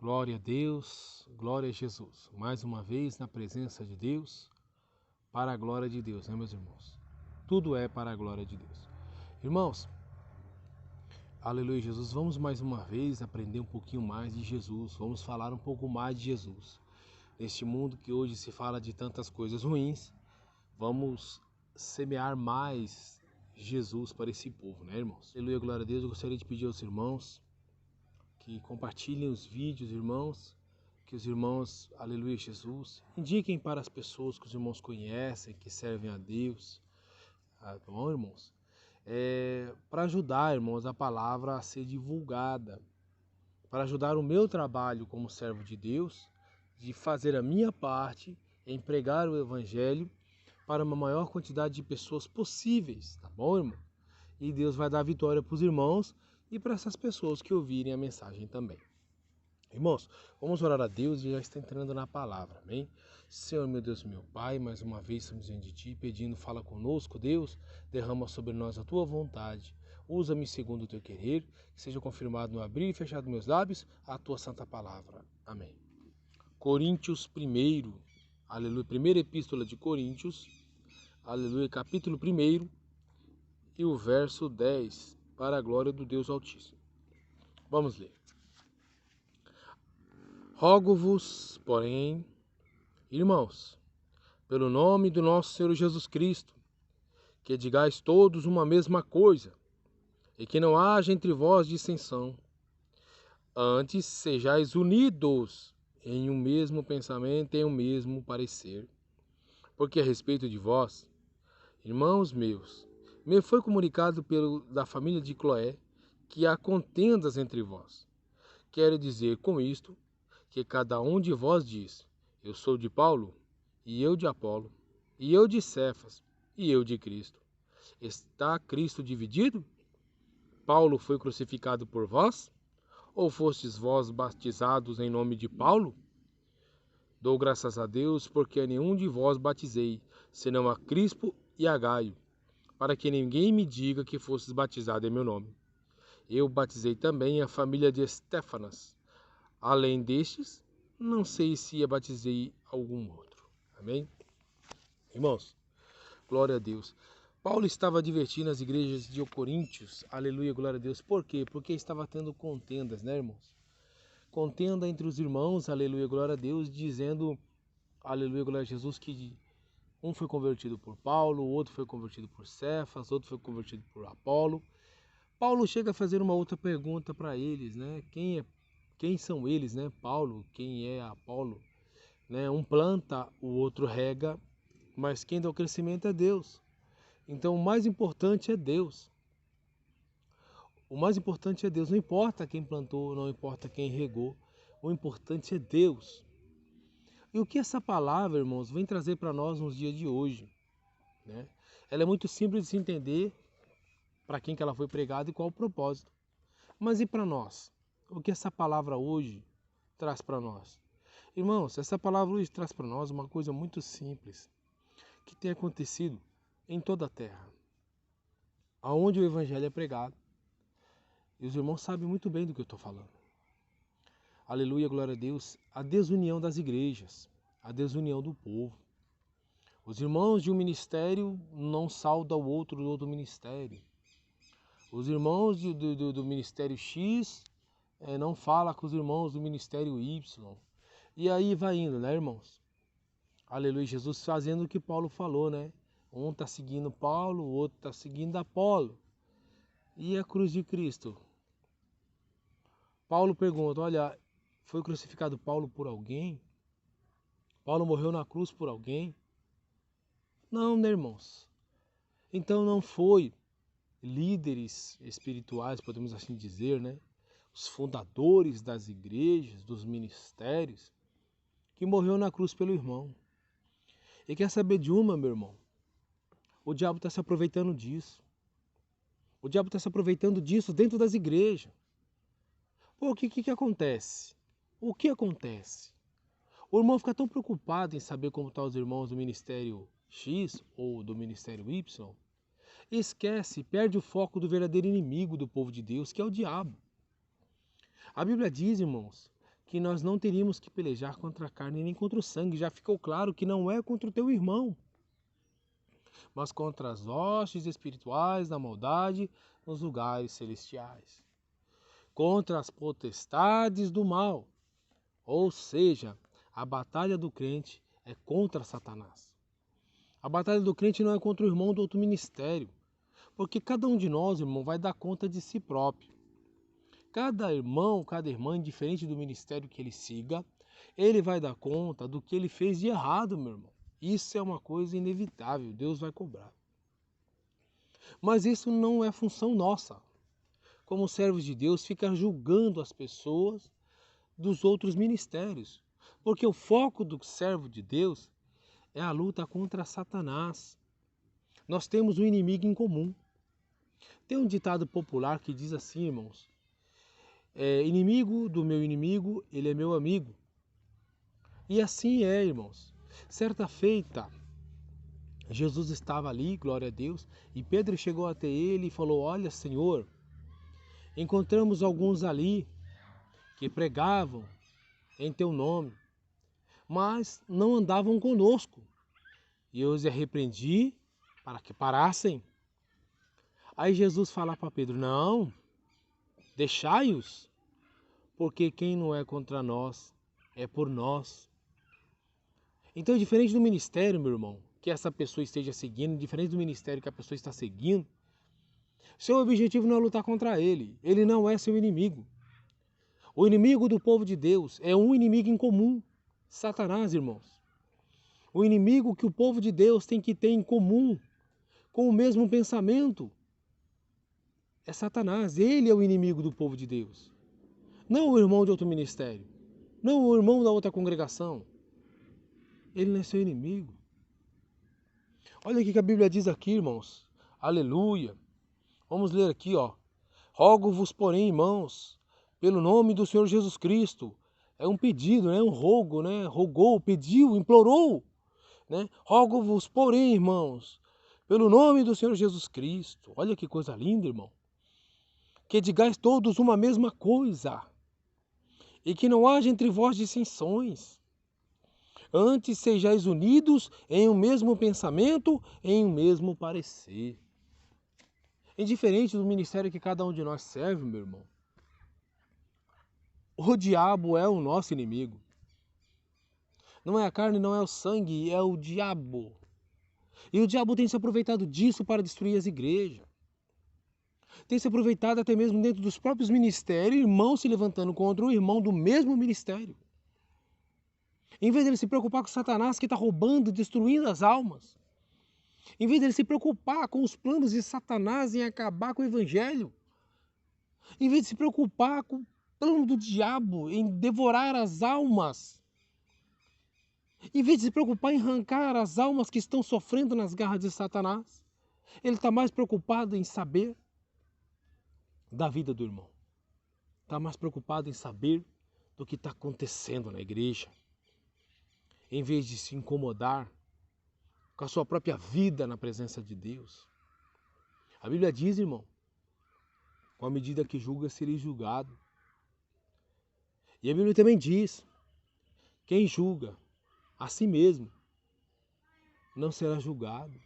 Glória a Deus, glória a Jesus. Mais uma vez na presença de Deus, para a glória de Deus, né, meus irmãos? Tudo é para a glória de Deus. Irmãos, aleluia, Jesus. Vamos mais uma vez aprender um pouquinho mais de Jesus. Vamos falar um pouco mais de Jesus. Neste mundo que hoje se fala de tantas coisas ruins, vamos semear mais Jesus para esse povo, né, irmãos? Aleluia, glória a Deus. Eu gostaria de pedir aos irmãos que compartilhem os vídeos, irmãos, que os irmãos, aleluia, Jesus, indiquem para as pessoas que os irmãos conhecem, que servem a Deus, tá bom, irmãos? Para ajudar, irmãos, a palavra a ser divulgada, para ajudar o meu trabalho como servo de Deus, de fazer a minha parte em pregar o Evangelho para uma maior quantidade de pessoas possíveis, tá bom, irmão? E Deus vai dar vitória para os irmãos e para essas pessoas que ouvirem a mensagem também. Irmãos, vamos orar a Deus e já está entrando na palavra, amém? Senhor, meu Deus, meu Pai, mais uma vez estamos diante de Ti, pedindo, fala conosco, Deus, derrama sobre nós a Tua vontade, usa-me segundo o Teu querer, que seja confirmado no abrir e fechar dos meus lábios a Tua santa palavra, amém. Coríntios 1, aleluia, primeira epístola de Coríntios, aleluia, capítulo 1 e o verso 10, para a glória do Deus Altíssimo. Vamos ler. Rogo-vos, porém, irmãos, pelo nome do nosso Senhor Jesus Cristo, que digais todos uma mesma coisa, e que não haja entre vós dissensão. Antes sejais unidos em um mesmo pensamento e em um mesmo parecer. Porque a respeito de vós, irmãos meus, me foi comunicado da família de Cloé que há contendas entre vós. Quero dizer com isto que cada um de vós diz: eu sou de Paulo, e eu de Apolo, e eu de Cefas, e eu de Cristo. Está Cristo dividido? Paulo foi crucificado por vós? Ou fostes vós batizados em nome de Paulo? Dou graças a Deus, porque a nenhum de vós batizei, senão a Crispo e a Gaio, para que ninguém me diga que fostes batizado em meu nome. Eu batizei também a família de Estéfanas. Além destes, não sei se batizei algum outro. Amém? Irmãos, glória a Deus. Paulo estava advertindo as igrejas de Coríntios, aleluia, glória a Deus. Por quê? Porque estava tendo contendas, né, irmãos? Contenda entre os irmãos, aleluia, glória a Deus, dizendo, aleluia, glória a Jesus, que um foi convertido por Paulo, o outro foi convertido por Cefas, outro foi convertido por Apolo. Paulo chega a fazer uma outra pergunta para eles, né? Quem são eles, né? Paulo, quem é Apolo? Né? Um planta, o outro rega, mas quem dá o crescimento é Deus. Então o mais importante é Deus. O mais importante é Deus. Não importa quem plantou, não importa quem regou. O importante é Deus. E o que essa palavra, irmãos, vem trazer para nós nos dias de hoje? Né? Ela é muito simples de se entender para quem que ela foi pregada e qual o propósito. Mas e para nós? O que essa palavra hoje traz para nós? Irmãos, essa palavra hoje traz para nós uma coisa muito simples que tem acontecido em toda a terra, aonde o evangelho é pregado. E os irmãos sabem muito bem do que eu estou falando. Aleluia, glória a Deus. A desunião das igrejas, a desunião do povo. Os irmãos de um ministério não saudam o outro do outro ministério. Os irmãos do ministério X não falam com os irmãos do ministério Y. E aí vai indo, né, irmãos? Aleluia, Jesus fazendo o que Paulo falou, né? Um está seguindo Paulo, o outro está seguindo Apolo. E a cruz de Cristo? Paulo pergunta, olha, foi crucificado Paulo por alguém? Paulo morreu na cruz por alguém? Não, né, irmãos? Então não foi líderes espirituais, podemos assim dizer, né? Os fundadores das igrejas, dos ministérios, que morreu na cruz pelo irmão. E quer saber de uma, meu irmão? O diabo está se aproveitando disso. O diabo está se aproveitando disso dentro das igrejas. Pô, o que acontece? O que acontece? O irmão fica tão preocupado em saber como estão os irmãos do ministério X ou do ministério Y, e esquece, perde o foco do verdadeiro inimigo do povo de Deus, que é o diabo. A Bíblia diz, irmãos, que nós não teríamos que pelejar contra a carne nem contra o sangue. Já ficou claro que não é contra o teu irmão, mas contra as hostes espirituais da maldade nos lugares celestiais. Contra as potestades do mal. Ou seja, a batalha do crente é contra Satanás. A batalha do crente não é contra o irmão do outro ministério. Porque cada um de nós, irmão, vai dar conta de si próprio. Cada irmão, cada irmã, indiferente do ministério que ele siga, ele vai dar conta do que ele fez de errado, meu irmão. Isso é uma coisa inevitável, Deus vai cobrar. Mas isso não é função nossa. Como servos de Deus, ficar julgando as pessoas dos outros ministérios. Porque o foco do servo de Deus é a luta contra Satanás. Nós temos um inimigo em comum. Tem um ditado popular que diz assim, irmãos: inimigo do meu inimigo, ele é meu amigo. E assim é, irmãos. Certa feita, Jesus estava ali, glória a Deus, e Pedro chegou até ele e falou: olha, Senhor, encontramos alguns ali que pregavam em teu nome, mas não andavam conosco. E eu os repreendi para que parassem. Aí Jesus fala para Pedro: não, deixai-os, porque quem não é contra nós é por nós. Então, diferente do ministério, meu irmão, que essa pessoa esteja seguindo, diferente do ministério que a pessoa está seguindo, seu objetivo não é lutar contra ele. Ele não é seu inimigo. O inimigo do povo de Deus é um inimigo em comum, Satanás, irmãos. O inimigo que o povo de Deus tem que ter em comum, com o mesmo pensamento, é Satanás. Ele é o inimigo do povo de Deus. Não o irmão de outro ministério. Não o irmão da outra congregação. Ele não é seu inimigo. Olha o que a Bíblia diz aqui, irmãos. Aleluia. Vamos ler aqui, ó. Rogo-vos, porém, irmãos, pelo nome do Senhor Jesus Cristo. É um pedido, né? Um rogo, né? Rogou, pediu, implorou, né? Rogo-vos, porém, irmãos, pelo nome do Senhor Jesus Cristo. Olha que coisa linda, irmão. Que digais todos uma mesma coisa, e que não haja entre vós dissensões. Antes sejais unidos em um mesmo pensamento, em um mesmo parecer. Indiferente do ministério que cada um de nós serve, meu irmão, o diabo é o nosso inimigo. Não é a carne, não é o sangue, é o diabo. E o diabo tem se aproveitado disso para destruir as igrejas. Tem se aproveitado até mesmo dentro dos próprios ministérios, irmãos se levantando contra o irmão do mesmo ministério. Em vez de ele se preocupar com Satanás que está roubando, destruindo as almas. Em vez de ele se preocupar com os planos de Satanás em acabar com o evangelho. Em vez de se preocupar com o plano do diabo em devorar as almas. Em vez de se preocupar em arrancar as almas que estão sofrendo nas garras de Satanás. Ele está mais preocupado em saber da vida do irmão. Está mais preocupado em saber do que está acontecendo na igreja. Em vez de se incomodar com a sua própria vida na presença de Deus. A Bíblia diz, irmão, com a medida que julga, serei julgado. E a Bíblia também diz, quem julga a si mesmo não será julgado.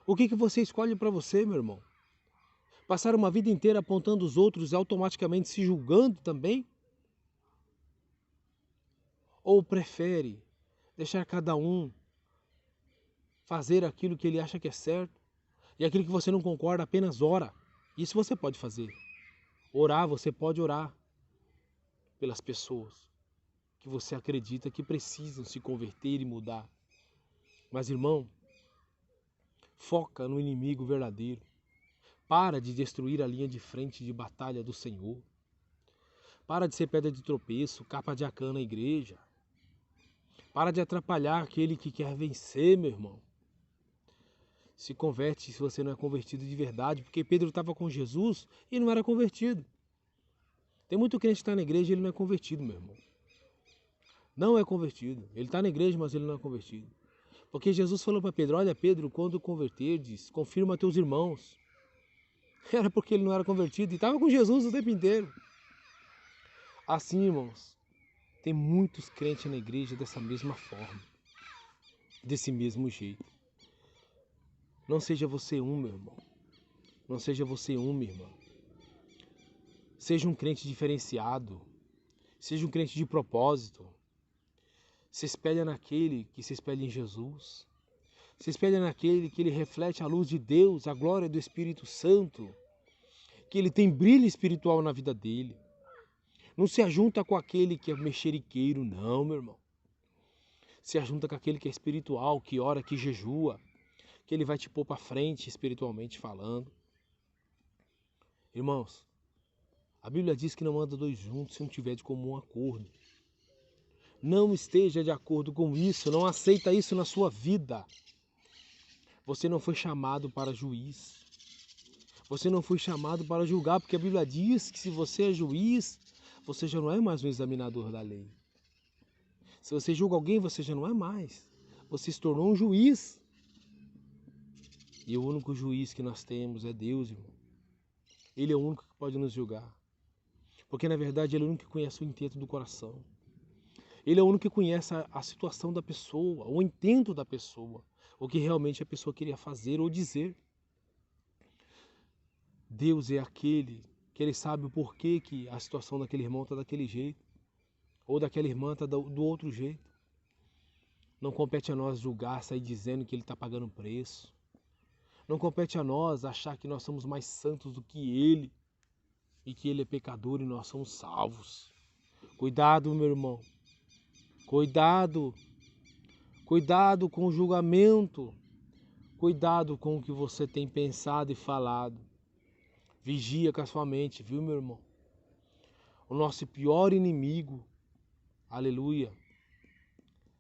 O que você escolhe para você, meu irmão? Passar uma vida inteira apontando os outros e automaticamente se julgando também? Ou prefere deixar cada um fazer aquilo que ele acha que é certo e aquilo que você não concorda apenas ora? Isso você pode fazer. Orar, você pode orar pelas pessoas que você acredita que precisam se converter e mudar. Mas, irmão, foca no inimigo verdadeiro. Para de destruir a linha de frente de batalha do Senhor. Para de ser pedra de tropeço, capa de acã na igreja. Para de atrapalhar aquele que quer vencer, meu irmão. Se converte se você não é convertido de verdade, porque Pedro estava com Jesus e não era convertido. Tem muito crente que está na igreja e ele não é convertido, meu irmão. Não é convertido. Ele está na igreja, mas ele não é convertido. Porque Jesus falou para Pedro: olha, Pedro, quando converterdes, confirma a teus irmãos. Era porque ele não era convertido e estava com Jesus o tempo inteiro. Assim, irmãos, Tem muitos crentes na igreja dessa mesma forma, desse mesmo jeito. Não seja você um, meu irmão. Não seja você um, minha irmã. Seja um crente diferenciado. Seja um crente de propósito. Se espelha naquele que se espelha em Jesus. Se espelha naquele que ele reflete a luz de Deus, a glória do Espírito Santo. Que ele tem brilho espiritual na vida dele. Não se ajunta com aquele que é mexeriqueiro, não, meu irmão. Se ajunta com aquele que é espiritual, que ora, que jejua. Que ele vai te pôr para frente espiritualmente falando. Irmãos, a Bíblia diz que não anda dois juntos se não tiver de comum acordo. Não esteja de acordo com isso, não aceita isso na sua vida. Você não foi chamado para juiz. Você não foi chamado para julgar, porque a Bíblia diz que se você é juiz, você já não é mais um examinador da lei. Se você julga alguém, você já não é mais. Você se tornou um juiz. E o único juiz que nós temos é Deus, irmão. Ele é o único que pode nos julgar. Porque, na verdade, ele é o único que conhece o intento do coração. Ele é o único que conhece a situação da pessoa, o intento da pessoa, o que realmente a pessoa queria fazer ou dizer. Deus é aquele que ele sabe o porquê que a situação daquele irmão está daquele jeito, ou daquela irmã está do outro jeito. Não compete a nós julgar, sair dizendo que ele está pagando preço. Não compete a nós achar que nós somos mais santos do que ele e que ele é pecador e nós somos salvos. Cuidado, meu irmão. Cuidado. Cuidado com o julgamento. Cuidado com o que você tem pensado e falado. Vigia com a sua mente, viu, meu irmão? O nosso pior inimigo, aleluia,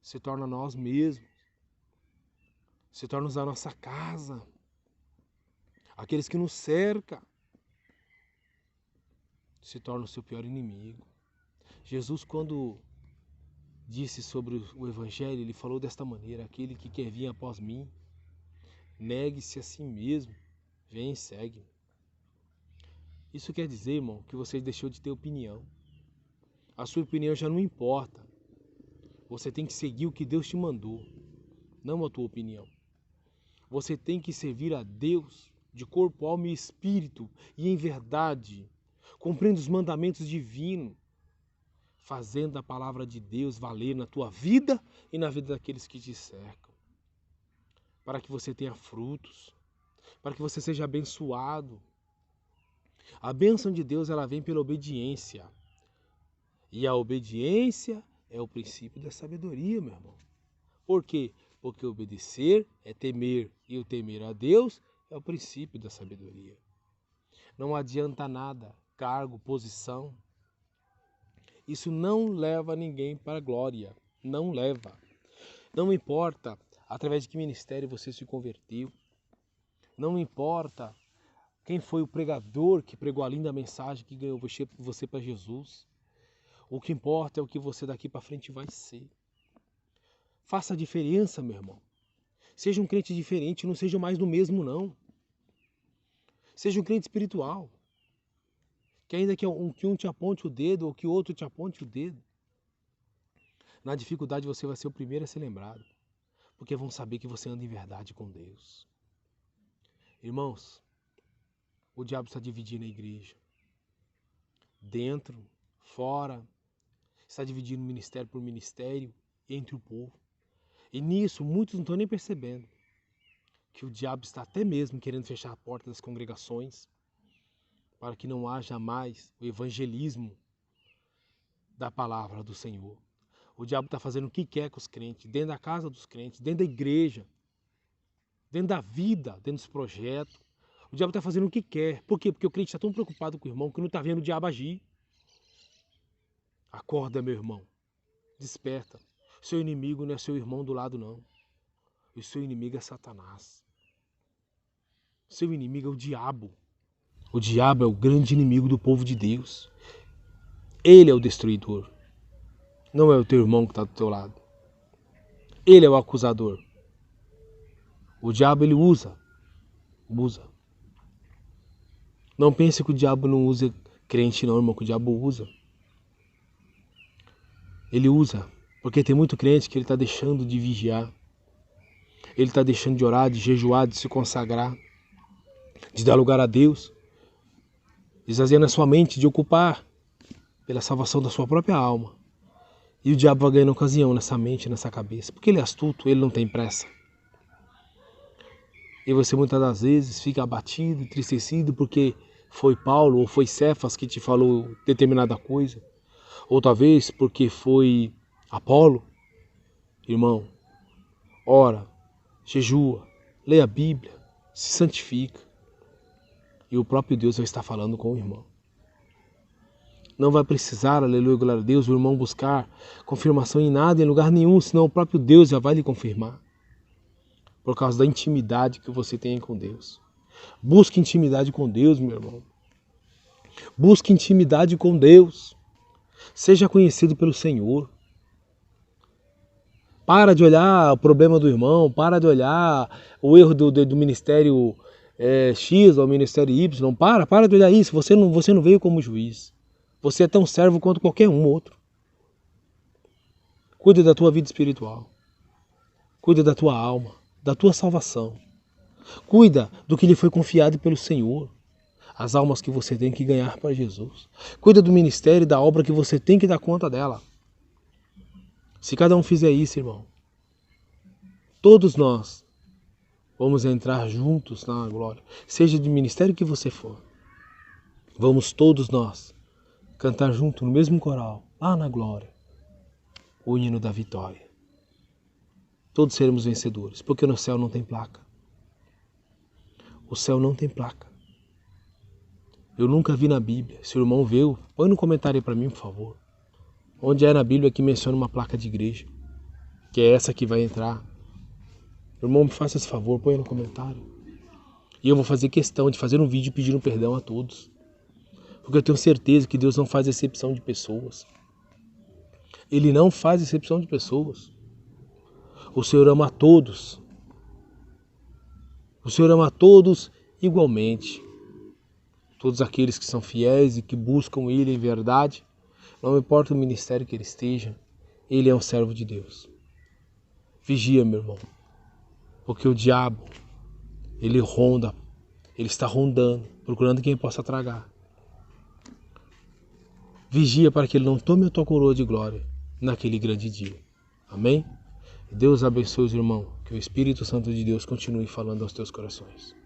se torna nós mesmos. Se torna a nossa casa. Aqueles que nos cercam se tornam o seu pior inimigo. Jesus, quando disse sobre o Evangelho, ele falou desta maneira: aquele que quer vir após mim, negue-se a si mesmo, vem e segue. Isso quer dizer, irmão, que você deixou de ter opinião. A sua opinião já não importa. Você tem que seguir o que Deus te mandou, não a tua opinião. Você tem que servir a Deus de corpo, alma e espírito, e em verdade, cumprindo os mandamentos divinos, fazendo a palavra de Deus valer na tua vida e na vida daqueles que te cercam. Para que você tenha frutos, para que você seja abençoado. A bênção de Deus, ela vem pela obediência. E a obediência é o princípio da sabedoria, meu irmão. Por quê? Porque obedecer é temer, e o temer a Deus é o princípio da sabedoria. Não adianta nada, cargo, posição. Isso não leva ninguém para a glória. Não leva. Não importa através de que ministério você se converteu. Não importa quem foi o pregador que pregou a linda mensagem que ganhou você para Jesus. O que importa é o que você daqui para frente vai ser. Faça a diferença, meu irmão. Seja um crente diferente, não seja mais do mesmo, não. Seja um crente espiritual. Que ainda que um te aponte o dedo ou que o outro te aponte o dedo, na dificuldade você vai ser o primeiro a ser lembrado. Porque vão saber que você anda em verdade com Deus. Irmãos, o diabo está dividindo a igreja. Dentro, fora, está dividindo ministério por ministério entre o povo. E nisso muitos não estão nem percebendo que o diabo está até mesmo querendo fechar a porta das congregações para que não haja mais o evangelismo da palavra do Senhor. O diabo está fazendo o que quer com os crentes, dentro da casa dos crentes, dentro da igreja, dentro da vida, dentro dos projetos. O diabo está fazendo o que quer. Por quê? Porque o crente está tão preocupado com o irmão que não está vendo o diabo agir. Acorda, meu irmão. Desperta. Seu inimigo não é seu irmão do lado, não. O seu inimigo é Satanás. Seu inimigo é o diabo. O diabo é o grande inimigo do povo de Deus. Ele é o destruidor. Não é o teu irmão que está do teu lado. Ele é o acusador. O diabo, ele usa. Não pense que o diabo não usa crente, não, irmão, que o diabo usa. Ele usa, porque tem muito crente que ele está deixando de vigiar. Ele está deixando de orar, de jejuar, de se consagrar, de dar lugar a Deus, esvaziando a sua mente, de ocupar pela salvação da sua própria alma. E o diabo vai ganhando ocasião nessa mente, nessa cabeça, porque ele é astuto, ele não tem pressa. E você muitas das vezes fica abatido, entristecido, porque foi Paulo ou foi Cefas que te falou determinada coisa, ou talvez porque foi Apolo. Irmão, ora, jejua, leia a Bíblia, se santifica. E o próprio Deus vai estar falando com o irmão. Não vai precisar, aleluia, glória a Deus, o irmão buscar confirmação em nada, em lugar nenhum, senão o próprio Deus já vai lhe confirmar. Por causa da intimidade que você tem com Deus. Busque intimidade com Deus, meu irmão. Busque intimidade com Deus. Seja conhecido pelo Senhor. Para de olhar o problema do irmão, para de olhar o erro do ministério X ou ministério Y. Para de olhar isso. Você não veio como juiz. Você é tão servo quanto qualquer um outro. Cuide da tua vida espiritual. Cuide da tua alma, da tua salvação. Cuida do que lhe foi confiado pelo Senhor. As almas que você tem que ganhar para Jesus. Cuida do ministério e da obra que você tem que dar conta dela. Se cada um fizer isso, irmão, todos nós vamos entrar juntos na glória. Seja do ministério que você for. Vamos todos nós cantar junto no mesmo coral, lá na glória, o hino da vitória. Todos seremos vencedores, porque no céu não tem placa. O céu não tem placa. Eu nunca vi na Bíblia. Se o irmão viu, põe no comentário aí para mim, por favor. Onde é na Bíblia que menciona uma placa de igreja? Que é essa que vai entrar. Irmão, me faça esse favor, põe no comentário. E eu vou fazer questão de fazer um vídeo pedindo perdão a todos. Porque eu tenho certeza que Deus não faz exceção de pessoas. Ele não faz exceção de pessoas. O Senhor ama a todos. O Senhor ama a todos igualmente. Todos aqueles que são fiéis e que buscam Ele em verdade, não importa o ministério que ele esteja, ele é um servo de Deus. Vigia, meu irmão, porque o diabo, ele ronda, ele está rondando, procurando quem possa tragar. Vigia para que ele não tome a tua coroa de glória naquele grande dia. Amém? Deus abençoe os irmãos, que o Espírito Santo de Deus continue falando aos teus corações.